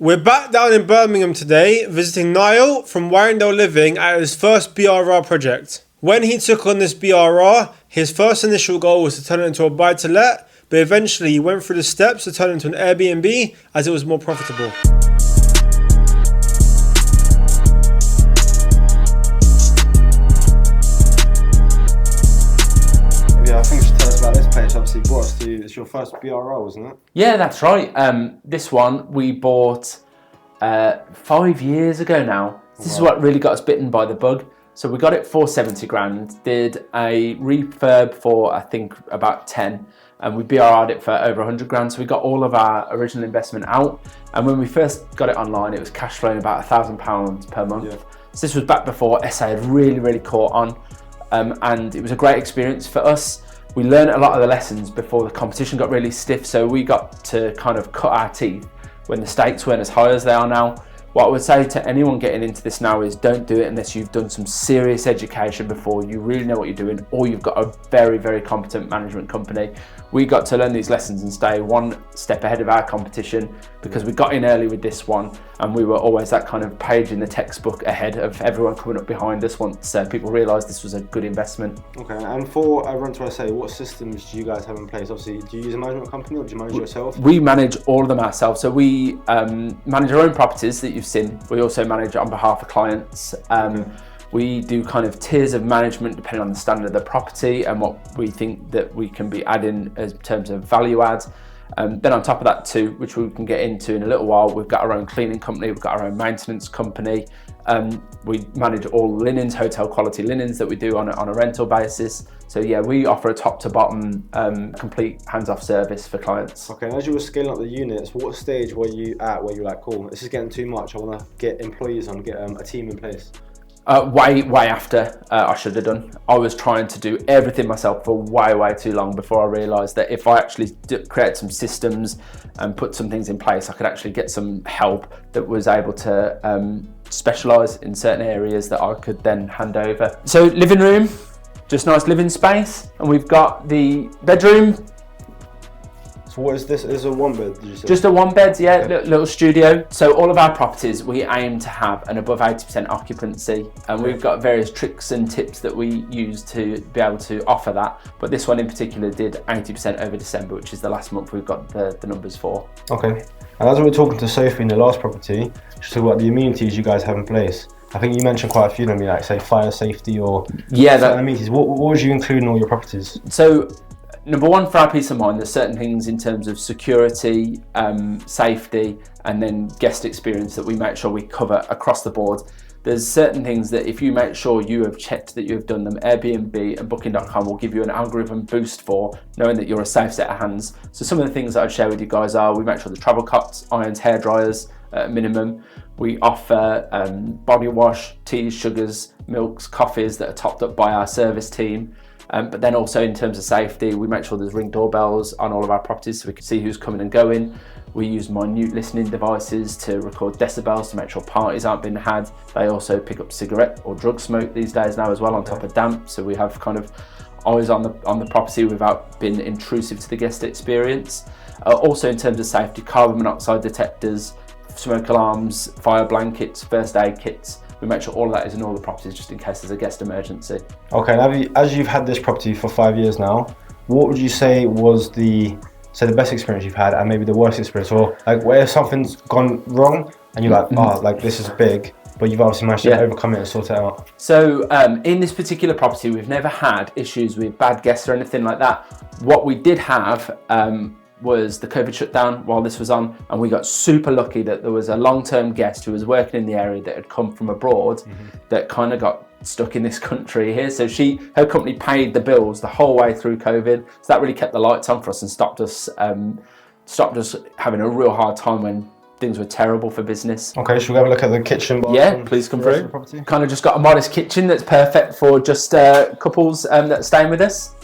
We're back down in Birmingham today, visiting Niall from Warringdale Living at his first BRR project. When he took on this BRR, his first initial goal was to turn it into a buy-to-let, but eventually he went through the steps to turn it into an Airbnb as it was more profitable. Yeah, I think you should tell us about this place. Obviously, brought us to, it's your first BRR, wasn't it? Yeah, that's right. This one we bought 5 years ago now. This is what really got us bitten by the bug. So we got it for 70 grand, did a refurb for I think about 10, and we BRR'd it for over 100 grand. So we got all of our original investment out. And when we first got it online, it was cash flowing about £1,000 per month. Yeah. So this was back before SA had really caught on. And it was a great experience for us. We learned a lot of the lessons before the competition got really stiff, so we got to kind of cut our teeth when the stakes weren't as high as they are now. What I would say to anyone getting into this now is don't do it unless you've done some serious education before, you really know what you're doing, or you've got a very competent management company. We got to learn these lessons and stay one step ahead of our competition because we got in early with this one, and we were always that kind of page in the textbook ahead of everyone coming up behind us once people realised this was a good investment. Okay, and for Rent to SA, what systems do you guys have in place? Obviously, do you use a management company or do you manage yourself? We manage all of them ourselves. So we manage our own properties that you've seen. We also manage on behalf of clients. We do kind of tiers of management depending on the standard of the property and what we think that we can be adding in terms of value adds. Then on top of that too, which we can get into in a little while, we've got our own cleaning company, we've got our own maintenance company. We manage all linens, hotel quality linens that we do on a rental basis. So yeah, we offer a top to bottom complete hands-off service for clients. Okay, and as you were scaling up the units, what stage were you at where you were like, cool, this is getting too much, I want to get employees on, get a team in place? Way after I should have done. I was trying to do everything myself for way too long before I realised that if I actually create some systems and put some things in place, I could actually get some help that was able to specialise in certain areas that I could then hand over. So living room, just nice living space, and we've got the bedroom. So what is this? Is a one bed, did you say? Just a one bed, yeah, okay. Little studio. So all of our properties, we aim to have an above 80% occupancy, and we've got various tricks and tips that we use to be able to offer that. But this one in particular did 80% over December, which is the last month we've got the numbers for. Okay. And as we were talking to Sophie in the last property, she talked about the amenities you guys have in place. I think you mentioned quite a few of them, like say fire safety or amenities. What would you include in all your properties? So number one, for our peace of mind, there's certain things in terms of security, safety, and then guest experience that we make sure we cover across the board. There's certain things that if you make sure you have checked that you have done them, Airbnb and Booking.com will give you an algorithm boost for knowing that you're a safe set of hands. So some of the things that I'd share with you guys are, we make sure the travel cots, irons, hair dryers at a minimum. We offer body wash, teas, sugars, milks, coffees that are topped up by our service team. But then also in terms of safety, we make sure there's ring doorbells on all of our properties so we can see who's coming and going. We use minute listening devices to record decibels to make sure parties aren't being had. They also pick up cigarette or drug smoke these days now as well on top of damp. So we have kind of eyes on the property without being intrusive to the guest experience. Also in terms of safety, carbon monoxide detectors, smoke alarms, fire blankets, first aid kits. We make sure all of that is in all the properties just in case there's a guest emergency. Okay, now as you've had this property for 5 years now, what would you say was the best experience you've had and maybe the worst experience, or like where something's gone wrong and you're like, oh, like this is big, but you've obviously managed to overcome it and sort it out? So in this particular property, we've never had issues with bad guests or anything like that. What we did have was the COVID shutdown while this was on, and we got super lucky that there was a long-term guest who was working in the area that had come from abroad that kind of got stuck in this country here. So her company paid the bills the whole way through COVID. So that really kept the lights on for us and stopped us having a real hard time when things were terrible for business. Okay, should we have a look at the kitchen? Yeah, please come through. Kind of just got a modest kitchen that's perfect for just couples that are staying with us.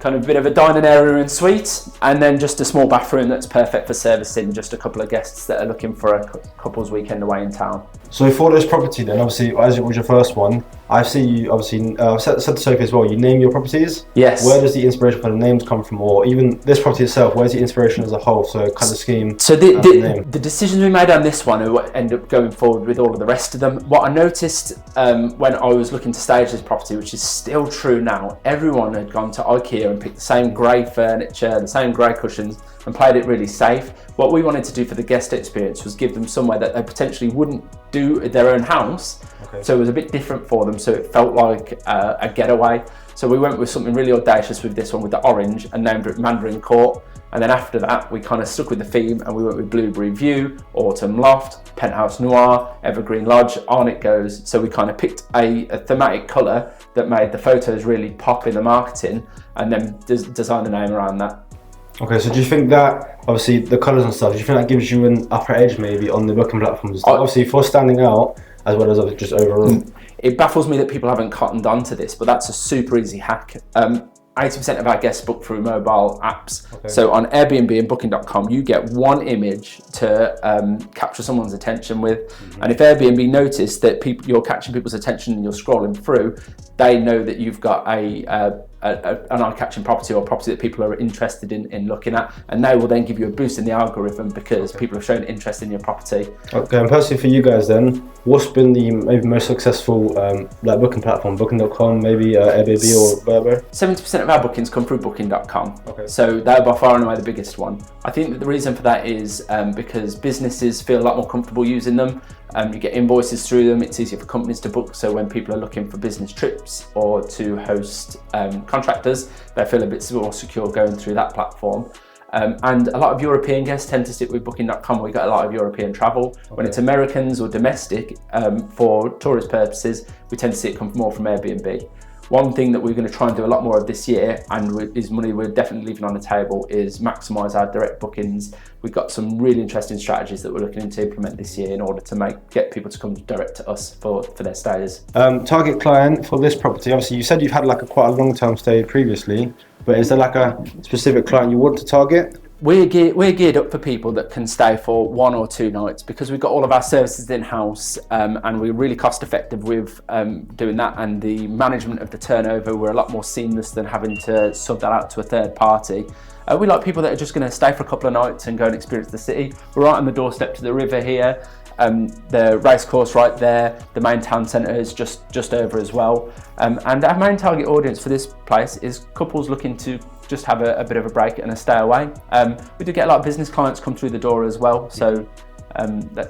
Kind of a bit of a dining area and suite, and then just a small bathroom that's perfect for servicing just a couple of guests that are looking for a couple's weekend away in town. So for this property then, obviously, as it was your first one, I see you obviously, I've said to Sophie as well, you name your properties. Yes. Where does the inspiration for the names come from? Or even this property itself, where's the inspiration as a whole? So kind of scheme. So and name. the decisions we made on this one are what end up going forward with all of the rest of them. What I noticed when I was looking to stage this property, which is still true now, everyone had gone to IKEA and picked the same grey furniture, the same grey cushions, and played it really safe. What we wanted to do for the guest experience was give them somewhere that they potentially wouldn't do at their own house. Okay. So it was a bit different for them, so it felt like a getaway. So we went with something really audacious with this one, with the orange, and named it Mandarin Court. And then after that, we kind of stuck with the theme and we went with Blueberry View, Autumn Loft, Penthouse Noir, Evergreen Lodge, on it goes. So we kind of picked a thematic colour that made the photos really pop in the marketing, and then designed the name around that. Okay, so do you think that, obviously the colours and stuff, do you think that gives you an upper edge maybe on the booking platforms? Obviously for standing out, as well as just overall. It baffles me that people haven't cottoned on to this, but that's a super easy hack. 80% of our guests book through mobile apps. Okay. So on Airbnb and booking.com, you get one image to capture someone's attention with. Mm-hmm. And if Airbnb notice that you're catching people's attention and you're scrolling through, they know that you've got an eye-catching property, or a property that people are interested in looking at, and they will then give you a boost in the algorithm because people have shown interest in your property. Okay, and personally for you guys then, what's been the maybe most successful booking platform? Booking.com, maybe Airbnb or whatever? 70% of our bookings come through booking.com. Okay. So they're by far and away the biggest one. I think that the reason for that is because businesses feel a lot more comfortable using them. You get invoices through them, it's easier for companies to book, so when people are looking for business trips or to host contractors, they feel a bit more secure going through that platform. And a lot of European guests tend to stick with booking.com. We got a lot of European travel. Okay. When it's Americans or domestic, for tourist purposes, we tend to see it come more from Airbnb. One thing that we're going to try and do a lot more of this year, and is money we're definitely leaving on the table, is maximise our direct bookings. We've got some really interesting strategies that we're looking to implement this year in order to get people to come direct to us for their stays. Target client for this property, obviously you said you've had quite a long-term stay previously, but is there a specific client you want to target? We're geared up for people that can stay for 1 or 2 nights, because we've got all of our services in-house, and we're really cost effective with doing that, and the management of the turnover, we're a lot more seamless than having to sub that out to a third party. We like people that are just going to stay for a couple of nights and go and experience the city. We're right on the doorstep to the river here. The racecourse right there, the main town centre is just over as well. And our main target audience for this place is couples looking to just have a bit of a break and a stay away. We do get a lot of business clients come through the door as well, so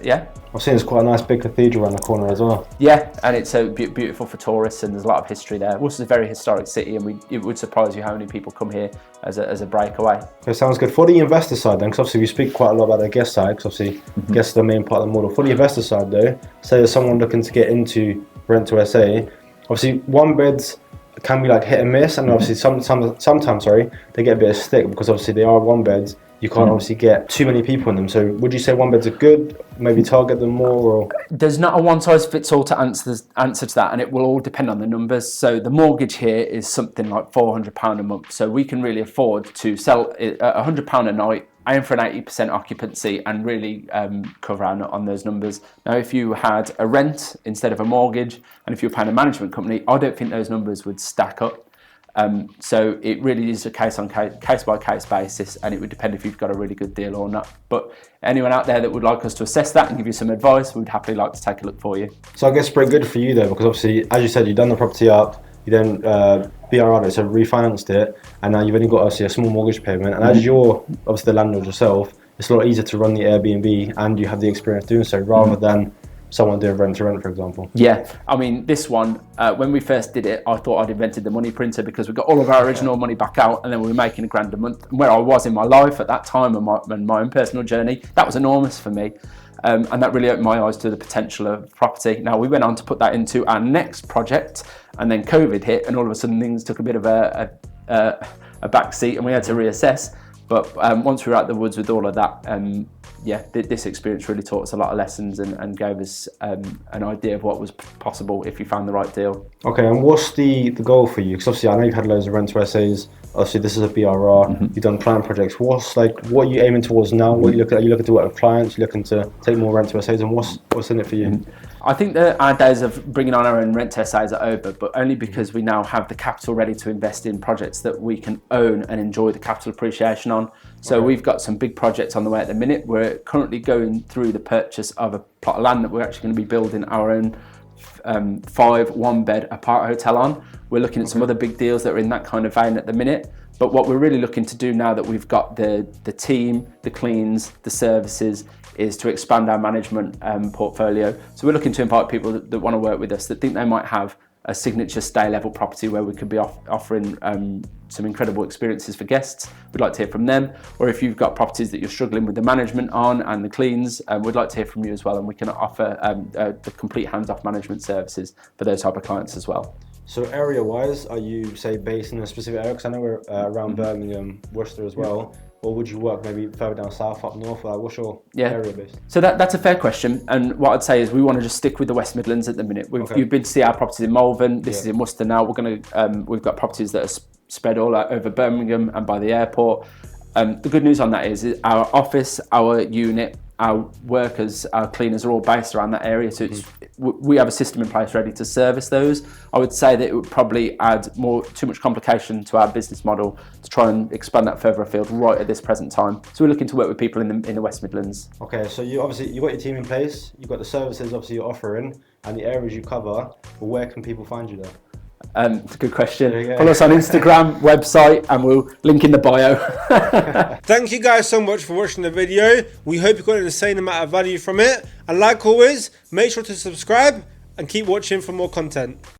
yeah. I've seen there's quite a nice big cathedral around the corner as well. Yeah, and it's so beautiful for tourists, and there's a lot of history there. Worcester's a very historic city, and it would surprise you how many people come here as a breakaway. Okay, sounds good. For the investor side then, because obviously we speak quite a lot about the guest side, because obviously guests are the main part of the model. For the investor side though, say there's someone looking to get into rent to SA, obviously one beds can be hit and miss, and obviously sometimes they get a bit of stick, because obviously they are one beds. You can't obviously get too many people in them. So would you say one beds are good? Maybe target them more? Or? There's not a one size fits all to answer to that, and it will all depend on the numbers. So the mortgage here is something like £400 a month. So we can really afford to sell £100 a night, aim for an 80% occupancy, and really cover on those numbers. Now, if you had a rent instead of a mortgage, and if you're paying a management company, I don't think those numbers would stack up. So it really is a case by case basis, and it would depend if you've got a really good deal or not. But anyone out there that would like us to assess that and give you some advice, we'd happily like to take a look for you. So I guess it's pretty good for you though, because obviously, as you said, you've done the property up, you then BRR'd it, so refinanced it, and now you've only got obviously a small mortgage payment. And as you're obviously the landlord yourself, it's a lot easier to run the Airbnb, and you have the experience doing so, rather than someone doing rent to rent, for example. Yeah, I mean, this one, when we first did it, I thought I'd invented the money printer, because we got all of our original money back out, and then we were making £1,000 a month. And where I was in my life at that time, and my own personal journey, that was enormous for me. And that really opened my eyes to the potential of property. Now, we went on to put that into our next project, and then COVID hit, and all of a sudden things took a bit of a back seat, and we had to reassess. But once we were out the woods with all of that, this experience really taught us a lot of lessons, and gave us an idea of what was possible if you found the right deal. Okay, and what's the goal for you? Because obviously I know you've had loads of rent to SAs. Obviously this is a BRR. You've done client projects. What are you aiming towards now? What are you looking to work with clients? You're looking to take more rent to SAs, and what's in it for you? I think that our days of bringing on our own rent essays are over, but only because we now have the capital ready to invest in projects that we can own and enjoy the capital appreciation on. So we've got some big projects on the way at the minute. We're currently going through the purchase of a plot of land that we're actually going to be building our own 5 one-bed apart hotel on. We're looking at some other big deals that are in that kind of vein at the minute. But what we're really looking to do now that we've got the team, the cleans, the services, is to expand our management portfolio. So we're looking to invite people that want to work with us, that think they might have a signature stay level property where we could be offering some incredible experiences for guests. We'd like to hear from them. Or if you've got properties that you're struggling with the management on and the cleans, we'd like to hear from you as well, and we can offer the complete hands-off management services for those type of clients as well. So area-wise, are you, say, based in a specific area? Because I know we're around Birmingham, Worcester as well. Or would you work maybe further down south, up north? Like, what's your area based? So that's a fair question. And what I'd say is we want to just stick with the West Midlands at the minute. You've been to see our properties in Malvern. This is in Worcester now. We've got properties that are spread all out over Birmingham and by the airport. The good news on that is our office, our unit, our workers, our cleaners are all based around that area. So we have a system in place ready to service those. I would say that it would probably add too much complication to our business model to try and expand that further afield right at this present time. So we're looking to work with people in the West Midlands. Okay, so you've got your team in place, you've got the services obviously you're offering and the areas you cover, but where can people find you there? It's a good question. Follow us on Instagram, website, and we'll link in the bio. Thank you guys so much for watching the video. We hope you got an insane amount of value from it. And like always, make sure to subscribe and keep watching for more content.